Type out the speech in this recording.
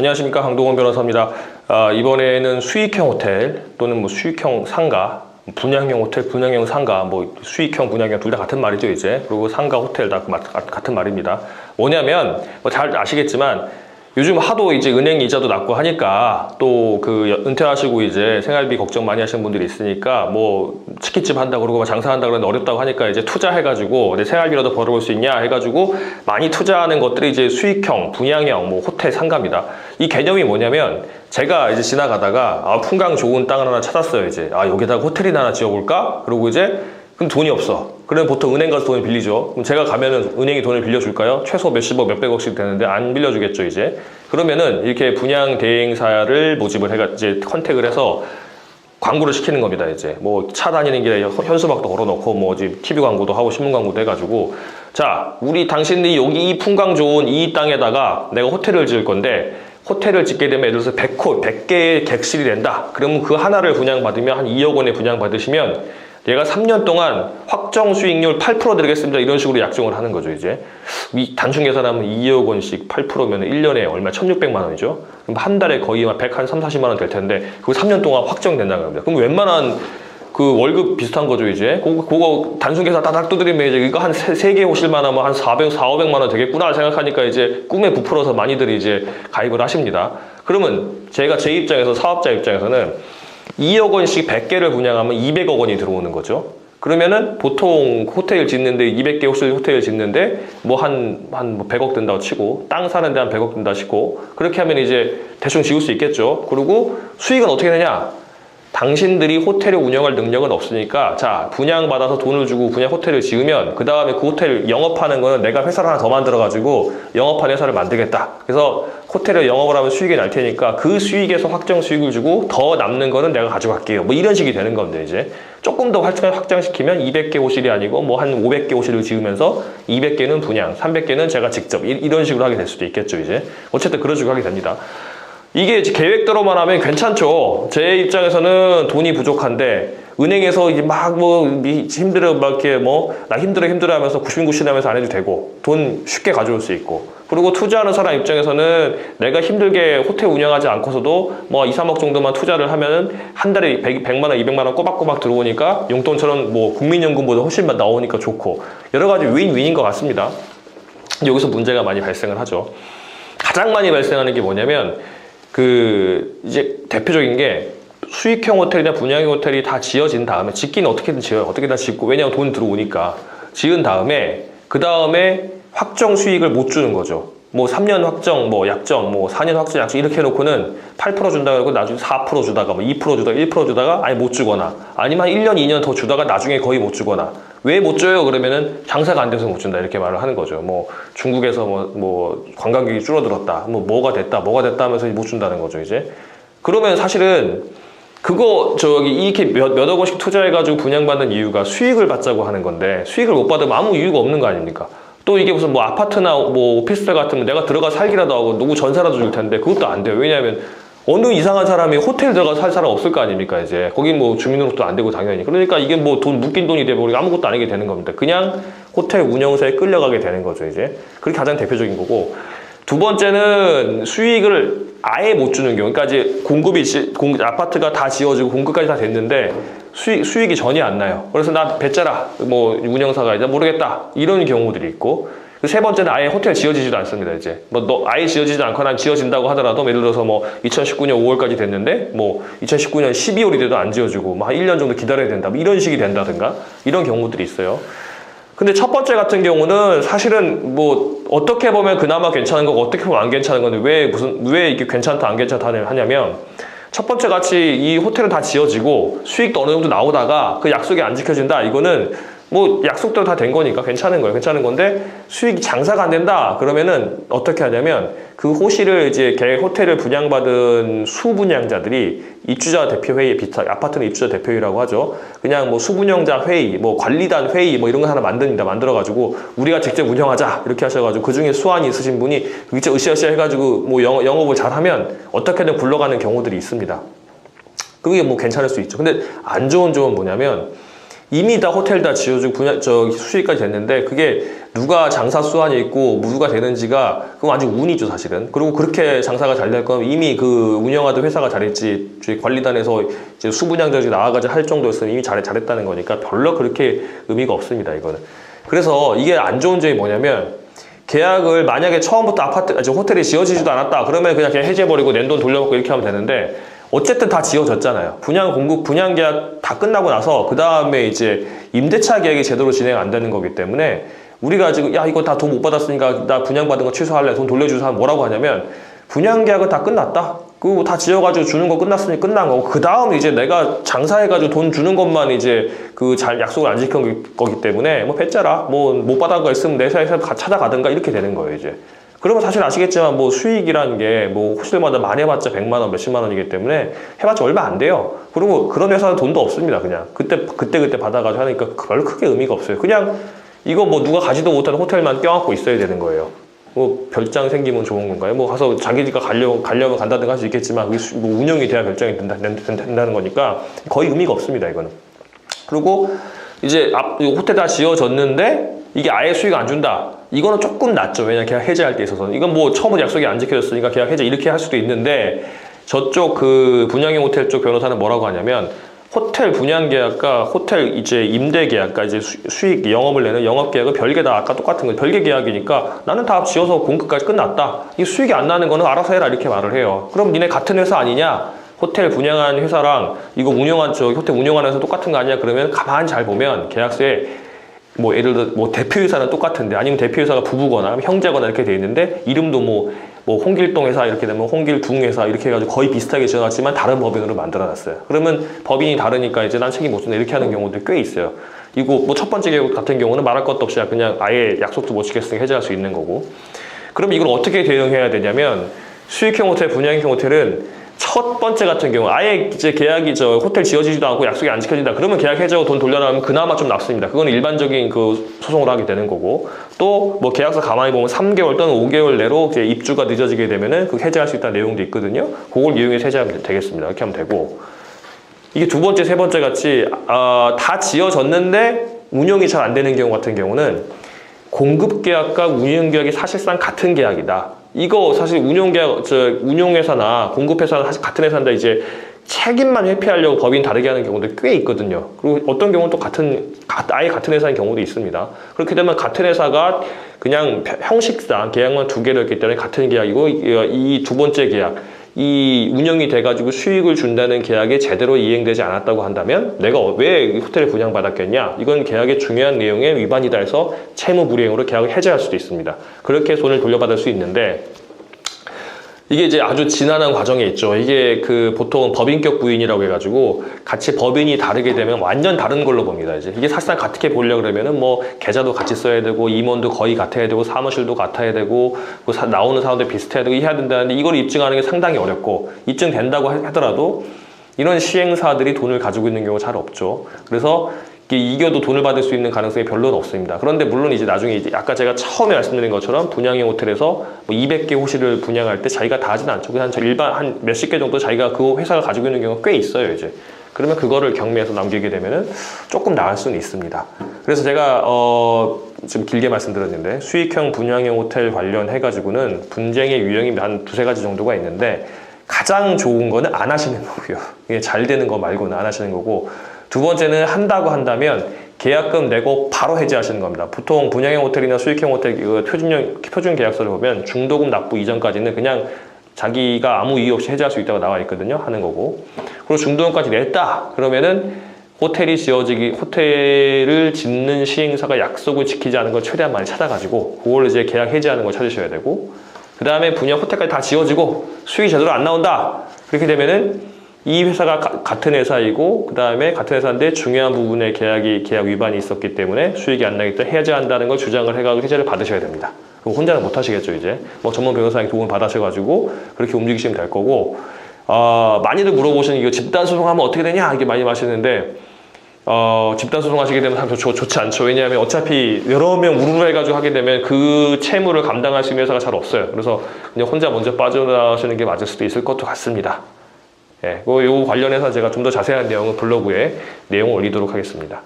안녕하십니까, 강동원 변호사입니다. 이번에는 수익형 호텔 또는 뭐 수익형 상가, 분양형 호텔, 분양형 상가, 뭐 수익형, 분양형 둘 다 같은 말이죠 이제. 그리고 상가, 호텔 다 같은 말입니다. 뭐냐면 뭐 잘 아시겠지만 요즘 하도 이제 은행 이자도 낮고 하니까 또 그 은퇴하시고 이제 생활비 걱정 많이 하시는 분들이 있으니까 뭐 치킨집 한다고 그러고 장사한다고 그러는데 어렵다고 하니까 이제 투자해가지고 내 생활비라도 벌어볼 수 있냐 해가지고 많이 투자하는 것들이 이제 수익형, 분양형, 뭐 호텔, 상가입니다. 이 개념이 뭐냐면 제가 이제 지나가다가 풍광 좋은 땅을 하나 찾았어요. 이제 여기다가 호텔이나 하나 지어볼까? 그러고 이제 그럼 돈이 없어. 그럼 보통 은행 가서 돈을 빌리죠. 그럼 제가 가면은 은행이 돈을 빌려줄까요? 최소 몇십억, 몇백억씩 되는데 안 빌려주겠죠, 이제. 그러면은 이렇게 분양 대행사를 모집을 해가 이제 컨택을 해서 광고를 시키는 겁니다, 이제. 뭐 차 다니는 길에 현수막도 걸어놓고 뭐 TV 광고도 하고 신문 광고도 해가지고 자, 우리 당신들이 여기 이 풍광 좋은 이 땅에다가 내가 호텔을 지을 건데 호텔을 짓게 되면 예를 들어서 100개의 객실이 된다. 그러면 그 하나를 분양받으면 한 2억 원에 분양받으시면 얘가 3년 동안 확정 수익률 8% 드리겠습니다. 이런 식으로 약정을 하는 거죠, 이제. 이 단순 계산하면 2억 원씩 8%면 1년에 얼마? 1,600만 원이죠. 그럼 한 달에 거의 한 130, 40만 원 될 텐데 그거 3년 동안 확정된다는 겁니다. 그럼 웬만한 그 월급 비슷한 거죠, 이제. 그거 단순 계산 따닥 두드리면 이제 이거 한 3개 오실만 하면 한 400-500만 원 되겠구나 생각하니까 이제 꿈에 부풀어서 많이들 이제 가입을 하십니다. 그러면 제 입장에서, 사업자 입장에서는 2억 원씩 100개를 분양하면 200억 원이 들어오는 거죠. 그러면은 보통 호텔 짓는데 200개 호텔 짓는데 뭐 한 100억 든다고 치고 땅 사는데 한 100억 든다 치고 그렇게 하면 이제 대충 지을 수 있겠죠. 그리고 수익은 어떻게 되냐? 당신들이 호텔을 운영할 능력은 없으니까 자, 분양받아서 돈을 주고 분양 호텔을 지으면 그 다음에 그 호텔 영업하는 거는 내가 회사를 하나 더 만들어가지고 영업하는 회사를 만들겠다. 그래서 호텔을 영업을 하면 수익이 날 테니까 그 수익에서 확정 수익을 주고 더 남는 거는 내가 가져갈게요. 뭐 이런 식이 되는 건데 이제 조금 더 확장시키면 200개 호실이 아니고 뭐 한 500개 호실을 지으면서 200개는 분양, 300개는 제가 직접 이런 식으로 하게 될 수도 있겠죠, 이제. 어쨌든 그런 식으로 하게 됩니다. 이게 계획대로만 하면 괜찮죠. 제 입장에서는 돈이 부족한데 은행에서 이제 막 뭐 힘들어 막 이렇게 뭐 나 힘들어 하면서 구신구신 하면서 안 해도 되고 돈 쉽게 가져올 수 있고 그리고 투자하는 사람 입장에서는 내가 힘들게 호텔 운영하지 않고서도 뭐 2, 3억 정도만 투자를 하면은 한 달에 100만 원, 200만 원 꼬박꼬박 들어오니까 용돈처럼 뭐 국민연금보다 훨씬 나오니까 좋고 여러 가지 윈윈인 것 같습니다. 여기서 문제가 많이 발생을 하죠. 가장 많이 발생하는 게 뭐냐면 이제 대표적인 게 수익형 호텔이나 분양형 호텔이 다 지어진 다음에 짓기는 어떻게든 지어요. 어떻게든 짓고 왜냐하면 돈 들어오니까 지은 다음에 그 다음에 확정 수익을 못 주는 거죠. 뭐 3년 확정, 뭐 약정, 뭐 4년 확정, 약정 이렇게 해놓고는 8% 준다고 하고 나중에 4% 주다가 뭐 2% 주다가 1% 주다가 아예 못 주거나 아니면 1년, 2년 더 주다가 나중에 거의 못 주거나 왜 못 줘요? 그러면은 장사가 안 돼서 못 준다 이렇게 말을 하는 거죠. 뭐 중국에서 뭐 관광객이 줄어들었다, 뭐가 됐다 하면서 못 준다는 거죠, 이제. 그러면 사실은 그거 이렇게 몇억 원씩 투자해가지고 분양받는 이유가 수익을 받자고 하는 건데 수익을 못 받으면 아무 이유가 없는 거 아닙니까? 또 이게 무슨 뭐 아파트나 뭐 오피스텔 같으면 내가 들어가 살기라도 하고 누구 전세라도 줄 텐데 그것도 안 돼요. 왜냐하면 어느 이상한 사람이 호텔 들어가 살 사람 없을 거 아닙니까, 이제. 거기 뭐 주민등록도 안 되고 당연히. 그러니까 이게 뭐 묶인 돈이 돼버리고 아무것도 안 하게 되는 겁니다. 그냥 호텔 운영사에 끌려가게 되는 거죠, 이제. 그게 가장 대표적인 거고. 두 번째는 수익을 아예 못 주는 경우. 그러니까 이제 아파트가 다 지어지고 공급까지 다 됐는데 수익이 전혀 안 나요. 그래서 나 배짜라, 뭐 운영사가 이제 모르겠다. 이런 경우들이 있고. 세 번째는 아예 호텔 지어지지도 않습니다, 이제. 아예 지어지지 않거나 지어진다고 하더라도 예를 들어서 뭐 2019년 5월까지 됐는데 뭐 2019년 12월이 돼도 안 지어지고 뭐 한 1년 정도 기다려야 된다. 뭐 이런 식이 된다든가 이런 경우들이 있어요. 근데 첫 번째 같은 경우는 사실은 뭐 어떻게 보면 그나마 괜찮은 거고 어떻게 보면 안 괜찮은 건데 왜 이게 괜찮다 안 괜찮다 하냐면 첫 번째 같이 이 호텔은 다 지어지고 수익도 어느 정도 나오다가 그 약속이 안 지켜진다. 이거는 뭐 약속대로 다 된 거니까 괜찮은 거예요. 괜찮은 건데 수익이 장사가 안 된다. 그러면은 어떻게 하냐면 그 호실을 이제 호텔을 분양받은 수분양자들이 입주자 대표회의 아파트는 입주자 대표회의라고 하죠. 그냥 뭐 수분양자 회의, 뭐 관리단 회의 뭐 이런 거 하나 만들어가지고 우리가 직접 운영하자 이렇게 하셔가지고 그 중에 수완이 있으신 분이 직접 으쌰으쌰 해가지고 뭐 영업을 잘하면 어떻게든 굴러가는 경우들이 있습니다. 그게 뭐 괜찮을 수 있죠. 근데 안 좋은 점은 뭐냐면 이미 다 호텔 다 지어주고 수익까지 됐는데 그게 누가 장사 수완이 있고 누가 되는지가 그건 아주 운이죠 사실은. 그리고 그렇게 장사가 잘 될 거면 이미 그 운영하던 회사가 잘했지 관리단에서 이제 수분양자들이 나와가지고 할 정도였으면 이미 잘했다는 거니까 별로 그렇게 의미가 없습니다 이거는. 그래서 이게 안 좋은 점이 뭐냐면 계약을 만약에 처음부터 호텔이 지어지지도 않았다 그러면 그냥 해지해버리고 낸 돈 돌려받고 이렇게 하면 되는데 어쨌든 다 지어졌잖아요. 분양 계약 다 끝나고 나서 그 다음에 이제 임대차 계약이 제대로 진행 안 되는 거기 때문에 우리가 지금 야 이거 다 돈 못 받았으니까 나 분양받은 거 취소할래 돈 돌려주서 하면 뭐라고 하냐면 분양 계약은 다 끝났다. 그거 다 지어가지고 주는 거 끝났으니 끝난 거고 그 다음 이제 내가 장사해가지고 돈 주는 것만 이제 그 잘 약속을 안 지킨 거기 때문에 뭐 배짜라 뭐 못 받은 거 있으면 내 회사에서 찾아가든가 이렇게 되는 거예요 이제. 그러면 사실 아시겠지만 뭐 수익이라는 게 뭐 호실마다 많이 해봤자 100만 원, 몇십만 원이기 때문에 해봤자 얼마 안 돼요. 그리고 그런 회사는 돈도 없습니다. 그냥 그때 받아가지고 하니까 별로 크게 의미가 없어요. 그냥 이거 뭐 누가 가지도 못하는 호텔만 껴안고 있어야 되는 거예요. 뭐 별장 생기면 좋은 건가요? 뭐 가서 자기가 가려면 간다든가 할 수 있겠지만 뭐 운영이 돼야 별장이 된다는 거니까 거의 의미가 없습니다. 이거는. 그리고 이제 호텔 다 지어졌는데 이게 아예 수익 안 준다. 이거는 조금 낫죠. 왜냐면 계약 해지할 때 있어서. 이건 뭐 처음부터 약속이 안 지켜졌으니까 계약 해지 이렇게 할 수도 있는데 저쪽 그 분양형 호텔 쪽 변호사는 뭐라고 하냐면 호텔 분양 계약과 호텔 이제 임대 계약과 이제 수익 영업을 내는 영업 계약은 별개다. 아까 똑같은 거 별개 계약이니까 나는 다 지어서 공급까지 끝났다. 이 수익이 안 나는 거는 알아서 해라 이렇게 말을 해요. 그럼 니네 같은 회사 아니냐? 호텔 분양한 회사랑 이거 호텔 운영하는 회사 똑같은 거 아니야? 그러면 가만히 잘 보면 계약서에 뭐 예를 들어 뭐 대표이사는 똑같은데 아니면 대표이사가 부부거나 형제거나 이렇게 돼 있는데 이름도 뭐 홍길동 회사 이렇게 되면 홍길둥 회사 이렇게 해가지고 거의 비슷하게 지어놨지만 다른 법인으로 만들어놨어요. 그러면 법인이 다르니까 이제 난 책임 못 진다 이렇게 하는 경우도 꽤 있어요. 이거 뭐 첫 번째 계약 같은 경우는 말할 것도 없이 그냥 아예 약속도 못 지켰으니까 해지할 수 있는 거고. 그럼 이걸 어떻게 대응해야 되냐면 수익형 호텔, 분양형 호텔은 첫 번째 같은 경우 아예 이제 계약이 호텔 지어지지도 않고 약속이 안 지켜진다 그러면 계약 해지하고 돈 돌려나가면 그나마 좀 낫습니다. 그거는 일반적인 그 소송을 하게 되는 거고 또 뭐 계약서 가만히 보면 3개월 또는 5개월 내로 이제 입주가 늦어지게 되면은 그 해지할 수 있다는 내용도 있거든요. 그걸 이용해서 해지하면 되겠습니다. 이렇게 하면 되고 이게 두 번째, 세 번째 같이 다 지어졌는데 운영이 잘 안 되는 경우 같은 경우는 공급 계약과 운영 계약이 사실상 같은 계약이다. 이거 사실 운용회사나 공급회사는 사실 같은 회사인데 이제 책임만 회피하려고 법인 다르게 하는 경우도 꽤 있거든요. 그리고 어떤 경우는 또 아예 같은 회사인 경우도 있습니다. 그렇게 되면 같은 회사가 그냥 형식상 계약만 두 개를 했기 때문에 같은 계약이고 이 두 번째 계약 이 운영이 돼가지고 수익을 준다는 계약이 제대로 이행되지 않았다고 한다면 내가 왜 호텔을 분양받았겠냐? 이건 계약의 중요한 내용에 위반이다 해서 채무불이행으로 계약을 해지할 수도 있습니다. 그렇게 돈을 돌려받을 수 있는데 이게 이제 아주 지난한 과정에 있죠. 이게 그 보통 법인격 부인이라고 해가지고 같이 법인이 다르게 되면 완전 다른 걸로 봅니다. 이게 사실상 같게 보려고 그러면은 뭐 계좌도 같이 써야 되고 임원도 거의 같아야 되고 사무실도 같아야 되고 나오는 사람들 비슷해야 되고 해야 된다는데 이걸 입증하는 게 상당히 어렵고 입증된다고 하더라도 이런 시행사들이 돈을 가지고 있는 경우가 잘 없죠. 그래서 이겨도 돈을 받을 수 있는 가능성이 별로는 없습니다. 그런데 물론 이제 나중에 이제 아까 제가 처음에 말씀드린 것처럼 분양형 호텔에서 뭐 200개 호실을 분양할 때 자기가 다 하진 않죠. 그냥 한 몇십 개 정도 자기가 그 회사가 가지고 있는 경우가 꽤 있어요, 이제. 그러면 그거를 경매해서 남기게 되면은 조금 나을 수는 있습니다. 그래서 제가 좀 길게 말씀드렸는데 수익형 분양형 호텔 관련해가지고는 분쟁의 유형이 한 두세 가지 정도가 있는데 가장 좋은 거는 안 하시는 거고요. 이게 잘 되는 거 말고는 안 하시는 거고 두 번째는 한다고 한다면 계약금 내고 바로 해지하시는 겁니다. 보통 분양형 호텔이나 수익형 호텔 표준 계약서를 보면 중도금 납부 이전까지는 그냥 자기가 아무 이유 없이 해지할 수 있다고 나와 있거든요. 하는 거고. 그리고 중도금까지 냈다. 그러면은 호텔을 짓는 시행사가 약속을 지키지 않은 걸 최대한 많이 찾아가지고 그걸 이제 계약 해지하는 걸 찾으셔야 되고 그 다음에 분양 호텔까지 다 지어지고 수익이 제대로 안 나온다. 그렇게 되면은 이 회사가 같은 회사이고 그 다음에 같은 회사인데 중요한 부분에 계약 위반이 있었기 때문에 수익이 안 나기 때문에 해지한다는 걸 주장을 해가지고 해지를 받으셔야 됩니다. 그럼 혼자는 못 하시겠죠. 이제 뭐 전문 변호사에게 도움을 받으셔가지고 그렇게 움직이시면 될 거고 많이들 물어보시는 이거 집단 소송하면 어떻게 되냐 이게 많이 마시는데 집단 소송 하시게 되면 참 좋지 않죠. 왜냐하면 어차피 여러 명 우르르 해가지고 하게 되면 그 채무를 감당할 수 있는 회사가 잘 없어요. 그래서 그냥 혼자 먼저 빠져나가시는 게 맞을 수도 있을 것도 같습니다. 요 관련해서 제가 좀 더 자세한 내용은 블로그에 내용을 올리도록 하겠습니다.